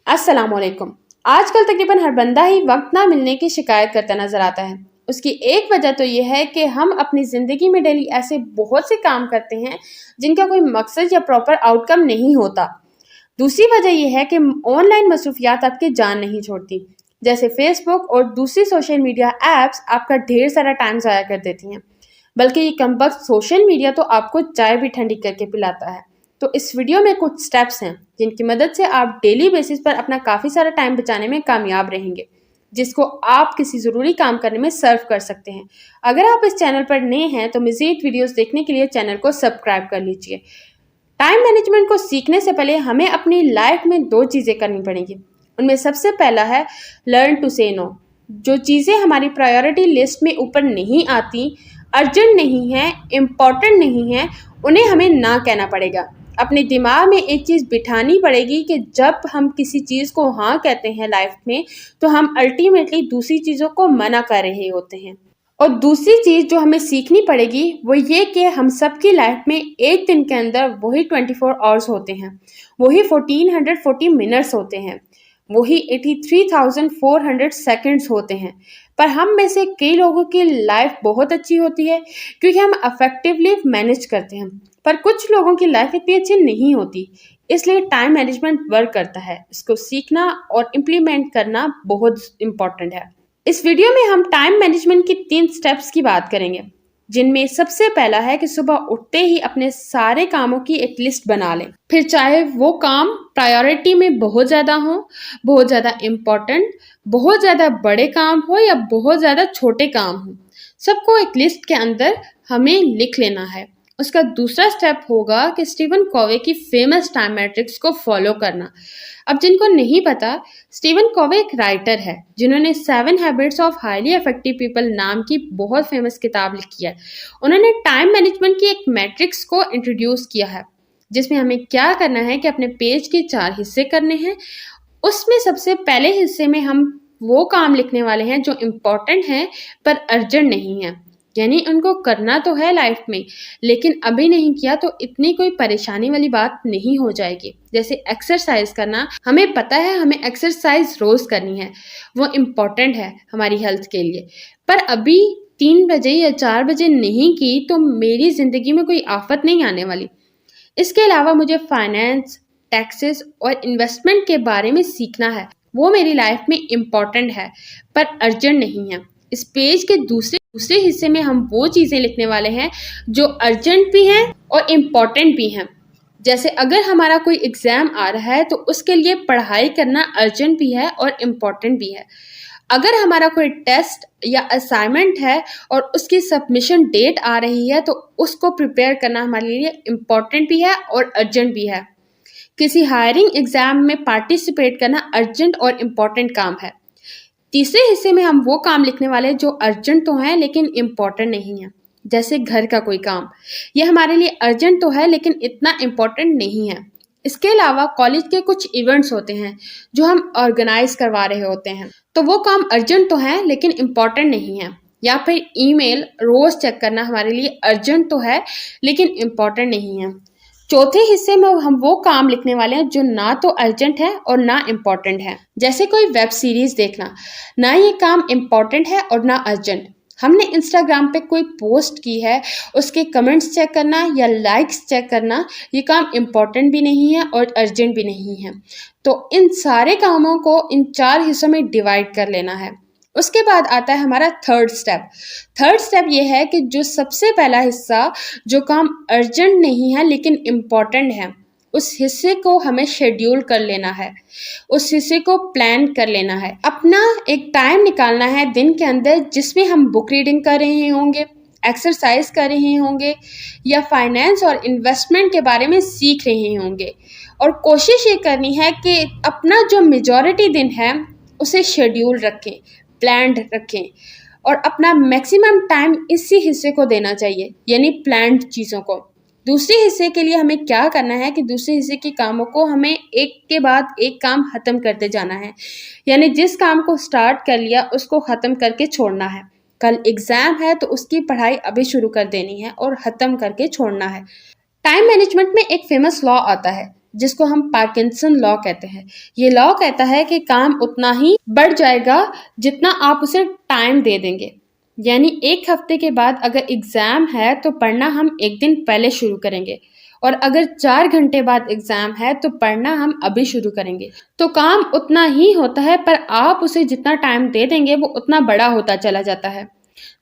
अस्सलामुअलैकुम। आजकल तकरीबन हर बंदा ही वक्त ना मिलने की शिकायत करता नजर आता है। उसकी एक वजह तो ये है कि हम अपनी ज़िंदगी में डेली ऐसे बहुत से काम करते हैं जिनका कोई मकसद या प्रॉपर आउटकम नहीं होता। दूसरी वजह यह है कि ऑनलाइन मसरूफियात आपकी जान नहीं छोड़ती। जैसे फेसबुक और दूसरी सोशल मीडिया ऐप्स आपका ढेर सारा टाइम ज़ाया कर देती हैं। बल्कि ये कमबख्त सोशल मीडिया तो आपको चाय भी ठंडी करके पिलाता है। तो इस वीडियो में कुछ स्टेप्स हैं जिनकी मदद से आप डेली बेसिस पर अपना काफ़ी सारा टाइम बचाने में कामयाब रहेंगे, जिसको आप किसी ज़रूरी काम करने में सर्व कर सकते हैं। अगर आप इस चैनल पर नए हैं तो मज़ीद वीडियोस देखने के लिए चैनल को सब्सक्राइब कर लीजिए। टाइम मैनेजमेंट को सीखने से पहले हमें अपनी लाइफ में दो चीज़ें करनी पड़ेंगी। उनमें सबसे पहला है लर्न टू से नो। जो चीज़ें हमारी प्रायोरिटी लिस्ट में ऊपर नहीं आती, अर्जेंट नहीं है, इम्पॉर्टेंट नहीं है, उन्हें हमें ना कहना पड़ेगा। अपने दिमाग में एक चीज़ बिठानी पड़ेगी कि जब हम किसी चीज़ को हाँ कहते हैं लाइफ में, तो हम अल्टीमेटली दूसरी चीज़ों को मना कर रहे होते हैं। और दूसरी चीज़ जो हमें सीखनी पड़ेगी वो ये कि हम सबकी लाइफ में एक दिन के अंदर वही 24 आवर्स होते हैं, वही 1440 मिनट्स होते हैं, वही 83,400 सेकंड्स होते हैं। पर हम में से कई लोगों की लाइफ बहुत अच्छी होती है क्योंकि हम अफेक्टिवली मैनेज करते हैं, पर कुछ लोगों की लाइफ इतनी अच्छी नहीं होती। इसलिए टाइम मैनेजमेंट वर्क करता है, इसको सीखना और इम्प्लीमेंट करना बहुत इम्पॉर्टेंट है। इस वीडियो में हम टाइम मैनेजमेंट की 3 स्टेप्स की बात करेंगे, जिनमें सबसे पहला है कि सुबह उठते ही अपने सारे कामों की एक लिस्ट बना लें। फिर चाहे वो काम प्रायोरिटी में बहुत ज़्यादा हो, बहुत ज़्यादा इम्पोर्टेंट, बहुत ज़्यादा बड़े काम हो या बहुत ज़्यादा छोटे काम हो, सबको एक लिस्ट के अंदर हमें लिख लेना है। उसका दूसरा स्टेप होगा कि स्टीवन कॉवे की फेमस टाइम मैट्रिक्स को फॉलो करना। अब जिनको नहीं पता, स्टीवन कॉवे एक राइटर है जिन्होंने 7 habits of highly effective people नाम की बहुत फेमस किताब लिखी है। उन्होंने टाइम मैनेजमेंट की एक मैट्रिक्स को इंट्रोड्यूस किया है, जिसमें हमें क्या करना है कि अपने पेज के 4 हिस्से करने हैं। उसमें सबसे पहले हिस्से में हम वो काम लिखने वाले हैं जो इम्पोर्टेंट हैं पर अर्जेंट नहीं है, यानी उनको करना तो है लाइफ में, लेकिन अभी नहीं किया तो इतनी कोई परेशानी वाली बात नहीं हो जाएगी। जैसे एक्सरसाइज करना, हमें पता है हमें एक्सरसाइज रोज करनी है, वो इम्पोर्टेंट है हमारी हेल्थ के लिए, पर अभी 3 बजे या 4 बजे नहीं की तो मेरी जिंदगी में कोई आफत नहीं आने वाली। इसके अलावा मुझे फाइनेंस, टैक्सेस और इन्वेस्टमेंट के बारे में सीखना है, वो मेरी लाइफ में इम्पोर्टेंट है पर अर्जेंट नहीं है। इस पेज के दूसरे हिस्से में हम वो चीज़ें लिखने वाले हैं जो अर्जेंट भी हैं और इम्पॉर्टेंट भी हैं। जैसे अगर हमारा कोई एग्ज़ाम आ रहा है तो उसके लिए पढ़ाई करना अर्जेंट भी है और इम्पॉर्टेंट भी है। अगर हमारा कोई टेस्ट या असाइनमेंट है और उसकी सबमिशन डेट आ रही है तो उसको प्रिपेयर करना हमारे लिए इम्पॉर्टेंट भी है और अर्जेंट भी है। किसी हायरिंग एग्ज़ाम में पार्टिसिपेट करना अर्जेंट और इम्पॉर्टेंट काम है। तीसरे हिस्से में हम वो काम लिखने वाले हैं जो अर्जेंट तो हैं लेकिन इम्पॉर्टेंट नहीं है। जैसे घर का कोई काम, ये हमारे लिए अर्जेंट तो है लेकिन इतना इम्पॉर्टेंट नहीं है। इसके अलावा कॉलेज के कुछ इवेंट्स होते हैं जो हम ऑर्गेनाइज करवा रहे होते हैं, तो वो काम अर्जेंट तो है लेकिन इम्पॉर्टेंट नहीं है। या फिर ईमेल रोज चेक करना हमारे लिए अर्जेंट तो है लेकिन इम्पॉर्टेंट नहीं है। चौथे हिस्से में हम वो काम लिखने वाले हैं जो ना तो अर्जेंट है और ना इम्पॉर्टेंट है। जैसे कोई वेब सीरीज देखना, ना ये काम इम्पॉर्टेंट है और ना अर्जेंट। हमने इंस्टाग्राम पे कोई पोस्ट की है, उसके कमेंट्स चेक करना या लाइक्स चेक करना, ये काम इम्पॉर्टेंट भी नहीं है और अर्जेंट भी नहीं है। तो इन सारे कामों को इन 4 हिस्सों में डिवाइड कर लेना है। उसके बाद आता है हमारा थर्ड स्टेप ये है कि जो सबसे पहला हिस्सा, जो काम अर्जेंट नहीं है लेकिन इम्पॉर्टेंट है, उस हिस्से को हमें शेड्यूल कर लेना है, उस हिस्से को प्लान कर लेना है। अपना एक टाइम निकालना है दिन के अंदर जिसमें हम बुक रीडिंग कर रहे होंगे, एक्सरसाइज कर रहे होंगे या फाइनेंस और इन्वेस्टमेंट के बारे में सीख रहे होंगे। और कोशिश ये करनी है कि अपना जो मेजॉरिटी दिन है उसे शेड्यूल रखें, प्लान्ड रखें और अपना मैक्सिमम टाइम इसी हिस्से को देना चाहिए, यानी प्लान्ड चीज़ों को। दूसरे हिस्से के लिए हमें क्या करना है कि दूसरे हिस्से के कामों को हमें एक के बाद एक काम ख़त्म करते जाना है, यानी जिस काम को स्टार्ट कर लिया उसको ख़त्म करके छोड़ना है। कल एग्ज़ाम है तो उसकी पढ़ाई अभी शुरू कर देनी है और ख़त्म करके छोड़ना है। टाइम मैनेजमेंट में एक फेमस लॉ आता है जिसको हम पार्किंसन लॉ कहते हैं। ये लॉ कहता है कि काम उतना ही बढ़ जाएगा जितना आप उसे टाइम दे देंगे। यानी 1 हफ्ते के बाद अगर एग्ज़ाम है तो पढ़ना हम 1 दिन पहले शुरू करेंगे, और अगर 4 घंटे बाद एग्ज़ाम है तो पढ़ना हम अभी शुरू करेंगे। तो काम उतना ही होता है, पर आप उसे जितना टाइम दे देंगे वो उतना बड़ा होता चला जाता है।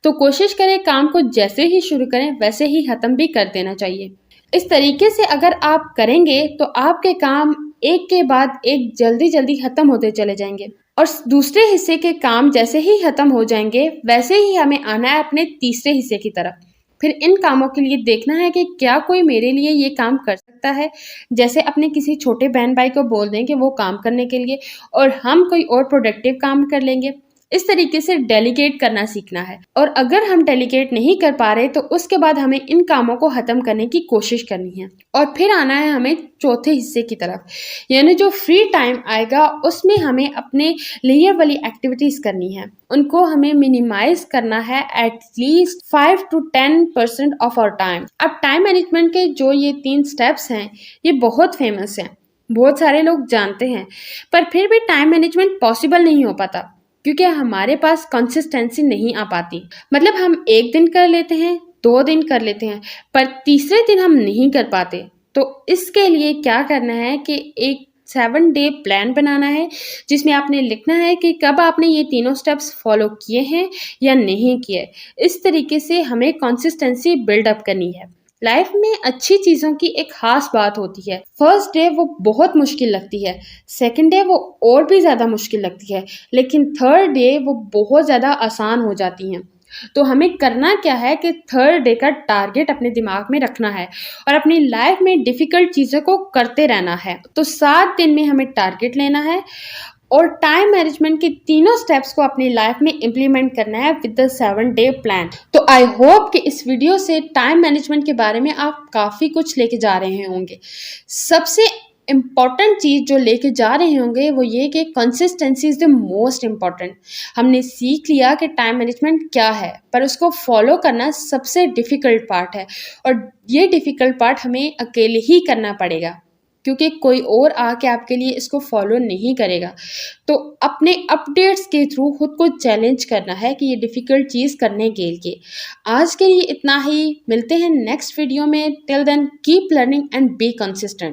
तो कोशिश करें काम को जैसे ही शुरू करें वैसे ही ख़त्म भी कर देना चाहिए। इस तरीके से अगर आप करेंगे तो आपके काम एक के बाद एक जल्दी जल्दी ख़त्म होते चले जाएंगे, और दूसरे हिस्से के काम जैसे ही ख़त्म हो जाएंगे वैसे ही हमें आना है अपने तीसरे हिस्से की तरफ। फिर इन कामों के लिए देखना है कि क्या कोई मेरे लिए ये काम कर सकता है। जैसे अपने किसी छोटे बहन भाई को बोल दें कि वो काम करने के लिए, और हम कोई और प्रोडक्टिव काम कर लेंगे। इस तरीके से डेलीगेट करना सीखना है, और अगर हम डेलीगेट नहीं कर पा रहे तो उसके बाद हमें इन कामों को ख़त्म करने की कोशिश करनी है, और फिर आना है हमें चौथे हिस्से की तरफ। यानी जो फ्री टाइम आएगा उसमें हमें अपने लेयर वाली एक्टिविटीज़ करनी है, उनको हमें मिनिमाइज करना है at least 5 to 10% of our time. अब टाइम मैनेजमेंट के जो ये 3 स्टेप्स हैं ये बहुत फेमस हैं, बहुत सारे लोग जानते हैं, पर फिर भी टाइम मैनेजमेंट पॉसिबल नहीं हो पाता क्योंकि हमारे पास कंसिस्टेंसी नहीं आ पाती। मतलब हम 1 दिन कर लेते हैं, 2 दिन कर लेते हैं, पर तीसरे दिन हम नहीं कर पाते। तो इसके लिए क्या करना है कि एक 7 डे प्लान बनाना है, जिसमें आपने लिखना है कि कब आपने ये तीनों स्टेप्स फॉलो किए हैं या नहीं किए। इस तरीके से हमें कंसिस्टेंसी बिल्डअप करनी है। लाइफ में अच्छी चीज़ों की एक खास बात होती है। फर्स्ट डे वो बहुत मुश्किल लगती है, सेकंड डे वो और भी ज़्यादा मुश्किल लगती है, लेकिन थर्ड डे वो बहुत ज़्यादा आसान हो जाती हैं। तो हमें करना क्या है कि थर्ड डे का टारगेट अपने दिमाग में रखना है और अपनी लाइफ में डिफ़िकल्ट चीज़ों को करते रहना है। तो 7 दिन में हमें टारगेट लेना है और टाइम मैनेजमेंट के तीनों स्टेप्स को अपनी लाइफ में इम्प्लीमेंट करना है विद द 7 डे प्लान। तो आई होप कि इस वीडियो से टाइम मैनेजमेंट के बारे में आप काफ़ी कुछ लेके जा रहे होंगे। सबसे इम्पॉर्टेंट चीज़ जो लेके जा रहे होंगे वो ये कि consistency is the most important. हमने सीख लिया कि टाइम मैनेजमेंट क्या है, पर उसको फॉलो करना सबसे डिफ़िकल्ट पार्ट है, और ये डिफ़िकल्ट पार्ट हमें अकेले ही करना पड़ेगा क्योंकि कोई और आके आपके लिए इसको फॉलो नहीं करेगा। तो अपने अपडेट्स के थ्रू खुद को चैलेंज करना है कि ये डिफ़िकल्ट चीज़ करने के लिए। आज के लिए इतना ही, मिलते हैं नेक्स्ट वीडियो में। Till then keep learning and be consistent.